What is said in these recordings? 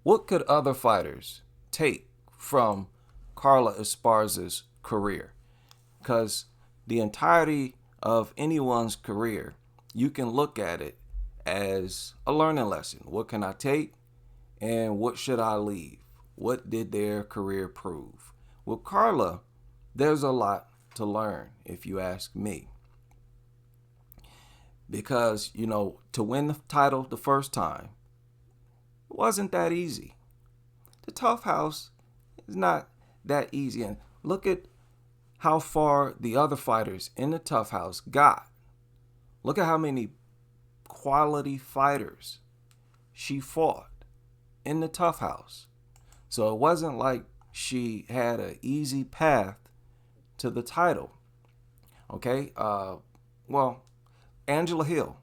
What could other fighters take from Carla Esparza's career? Because the entirety of anyone's career, you can look at it as a learning lesson. What can I take and what should I leave? What did their career prove? With Carla, there's a lot to learn, if you ask me. Because, to win the title the first time, it wasn't that easy. The tough house is not that easy. And look at how far the other fighters in the tough house got. Look at how many quality fighters she fought in the tough house. So it wasn't like she had an easy path to the title. Okay? Well, Angela Hill,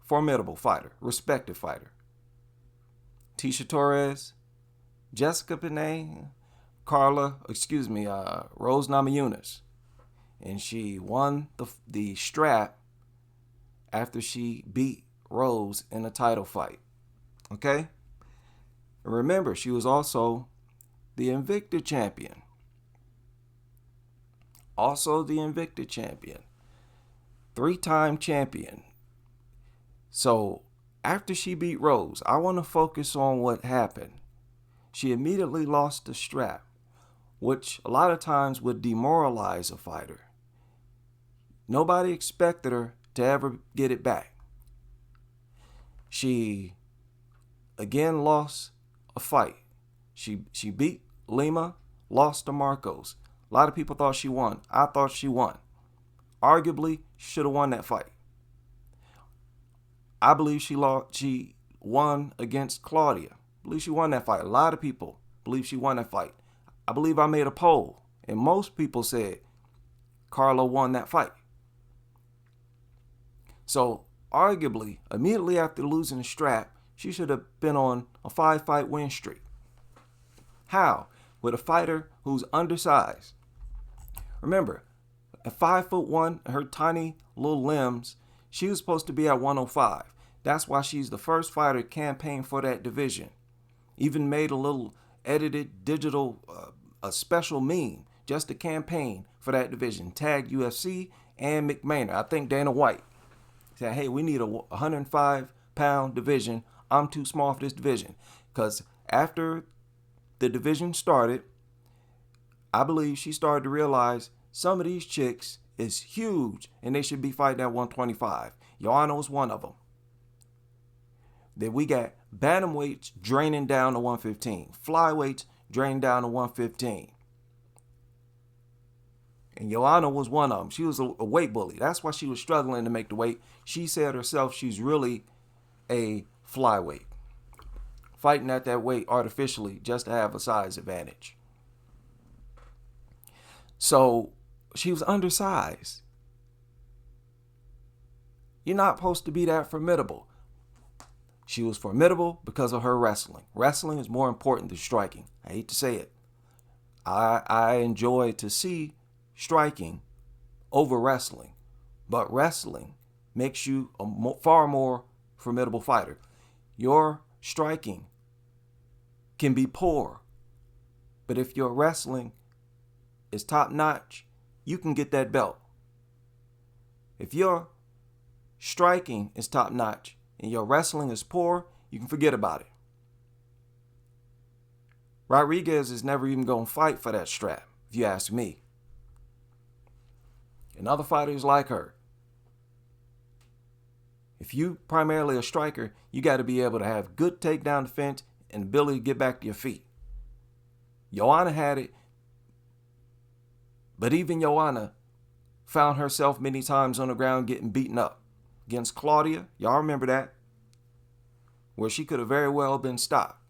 formidable fighter, respected fighter. Tisha Torres, Jessica Panay, Rose Namajunas. And she won the strap after she beat Rose in a title fight. Okay? And remember, she was also the Invicta champion. Also the Invicta champion. 3-time champion. So after she beat Rose, I want to focus on what happened. She immediately lost the strap, which a lot of times would demoralize a fighter. Nobody expected her to ever get it back. She again lost a fight. She beat Lima, lost to Marcos. A lot of people thought she won. I thought she won. Arguably, should have won that fight. I believe she won against Claudia. I believe she won that fight. A lot of people believe she won that fight. I believe I made a poll, and most people said Carla won that fight. So, arguably, immediately after losing the strap, she should have been on a 5-fight win streak. How? With a fighter who's undersized. Remember, at 5'1", her tiny little limbs, she was supposed to be at 105. That's why she's the first fighter to campaign for that division. Even made a little edited digital, a special meme just to campaign for that division. Tagged UFC and McMahon. I think Dana White said, hey, we need a 105-pound division. I'm too small for this division. Because after the division started, I believe she started to realize some of these chicks is huge and they should be fighting at 125. Joanna was one of them. Then we got bantamweights draining down to 115. Flyweights draining down to 115. And Joanna was one of them. She was a weight bully. That's why she was struggling to make the weight. She said herself she's really a flyweight. Fighting at that weight artificially just to have a size advantage. So she was undersized. You're not supposed to be that formidable. She was formidable because of her wrestling. Wrestling is more important than striking. I hate to say it. I enjoy to see striking over wrestling. But wrestling makes you a far more formidable fighter. Your striking can be poor. But if your wrestling is top notch, you can get that belt. If your striking is top notch and your wrestling is poor, you can forget about it. Rodriguez is never even going to fight for that strap, if you ask me. And other fighters like her. If you primarily a striker, you got to be able to have good takedown defense and ability to get back to your feet. Joanna had it, but even Joanna found herself many times on the ground getting beaten up. Against Claudia, y'all remember that? Where she could have very well been stopped.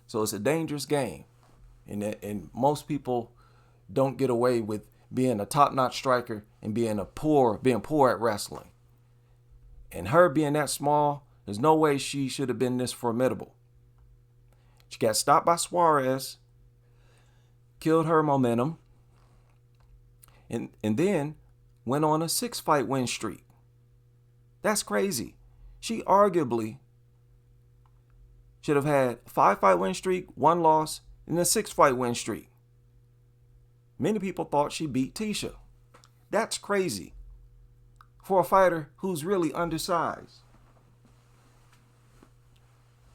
So it's a dangerous game. And most people don't get away with being a top-notch striker and being poor at wrestling. And her being that small, there's no way she should have been this formidable. She got stopped by Suarez, killed her momentum, and then went on a 6-fight win streak. That's crazy. She arguably should have had a 5-fight win streak, 1 loss, and a 6-fight win streak. Many people thought she beat Tisha. That's crazy for a fighter who's really undersized.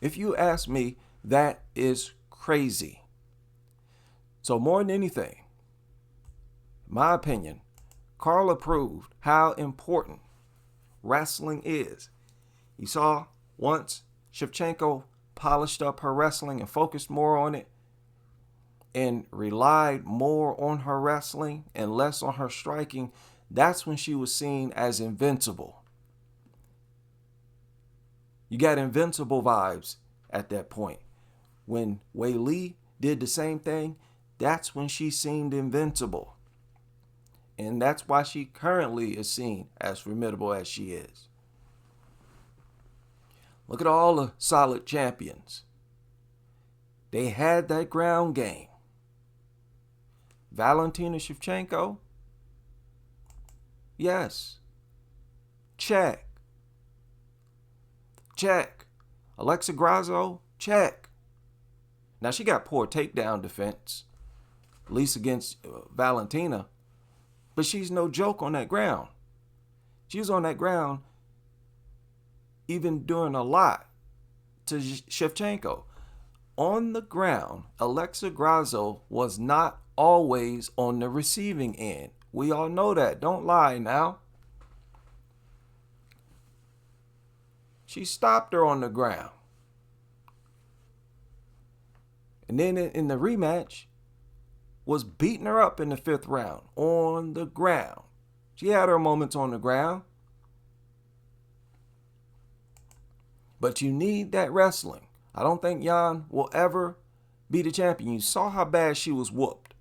If you ask me, that is crazy. So more than anything, in my opinion, Carla proved how important wrestling is. You saw once Shevchenko polished up her wrestling and focused more on it and relied more on her wrestling and less on her striking, that's when she was seen as invincible. You got invincible vibes at that point. When Wei Li did the same thing, that's when she seemed invincible. And that's why she currently is seen as formidable as she is. Look at all the solid champions. They had that ground game. Valentina Shevchenko? Yes. Check. Check. Alexa Grasso? Check. Now, she got poor takedown defense, at least against Valentina, but she's no joke on that ground. She's on that ground even doing a lot to Shevchenko. On the ground, Alexa Grasso was not always on the receiving end. We all know that. Don't lie now. She stopped her on the ground. And then in the rematch, was beating her up in the 5th round on the ground. She had her moments on the ground. But you need that wrestling. I don't think Jan will ever be the champion. You saw how bad she was whooped.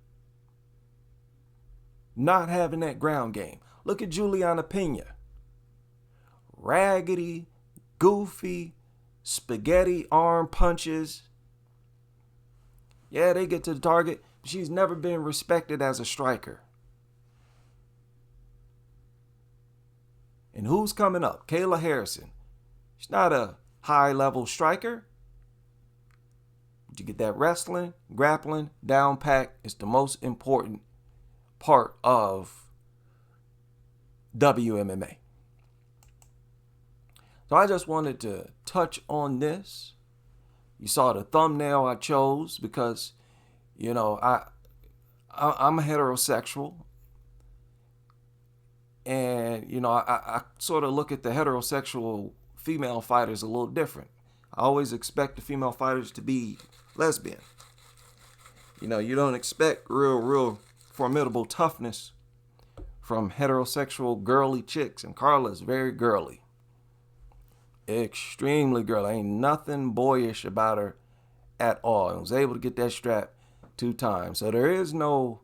Not having that ground game. Look at Juliana Pena. Raggedy, goofy, spaghetti arm punches. Yeah, they get to the target. But she's never been respected as a striker. And who's coming up? Kayla Harrison. She's not a high-level striker. But you get that wrestling, grappling, down pat. It's the most important part of WMMA. So I just wanted to touch on this. You saw the thumbnail I chose because, you know, I'm a heterosexual. And, you know, I sort of look at the heterosexual female fighters a little different. I always expect the female fighters to be lesbian. You know, you don't expect real formidable toughness from heterosexual girly chicks. And Carla's very girly. Extremely girly. Ain't nothing boyish about her at all. And was able to get that strap 2 times. So there is no,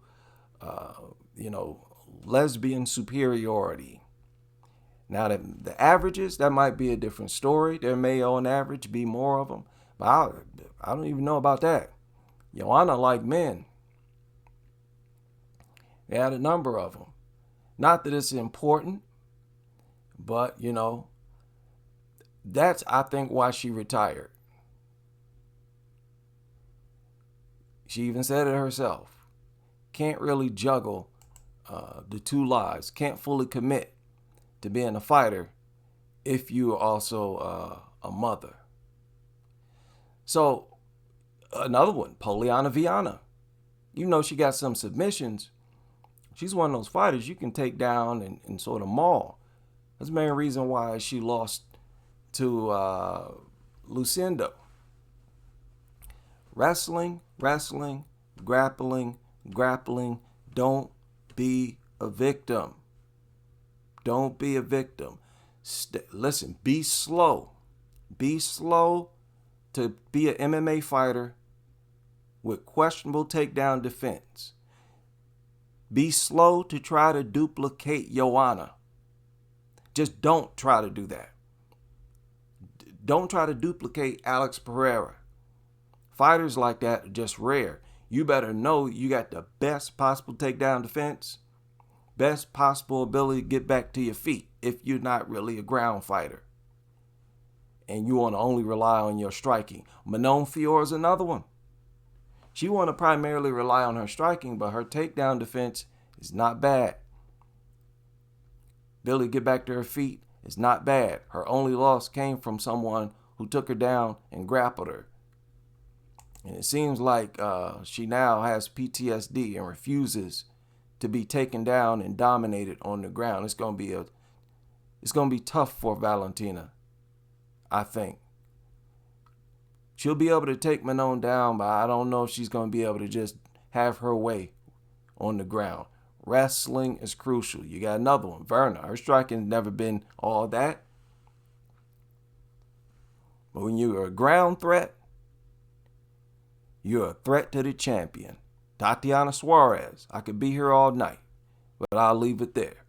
lesbian superiority. Now, the averages, that might be a different story. There may, on average, be more of them. But I don't even know about that. Joanna like men. They had a number of them. Not that it's important, but, you know, that's, I think, why she retired. She even said it herself. Can't really juggle the 2 lives. Can't fully commit to being a fighter if you are also a mother. So, another one, Poliana Viana. You know she got some submissions. She's one of those fighters you can take down and sort of maul. That's the main reason why she lost to Lucindo. Wrestling, grappling. Don't be a victim. Don't be a victim. Listen, be slow. Be slow to be an MMA fighter with questionable takedown defense. Be slow to try to duplicate Joanna. Just don't try to do that. Don't try to duplicate Alex Pereira. Fighters like that are just rare. You better know you got the best possible takedown defense, best possible ability to get back to your feet if you're not really a ground fighter. and you want to only rely on your striking. Manon Fiorot is another one. She want to primarily rely on her striking, but her takedown defense is not bad. Ability to get back to her feet is not bad. Her only loss came from someone who took her down and grappled her. And it seems like she now has PTSD and refuses to be taken down and dominated on the ground. It's gonna be tough for Valentina, I think. She'll be able to take Manon down, but I don't know if she's gonna be able to just have her way on the ground. Wrestling is crucial. You got another one, Verna. Her striking's never been all that. But when you're a ground threat, you're a threat to the champion. Tatiana Suarez. I could be here all night, but I'll leave it there.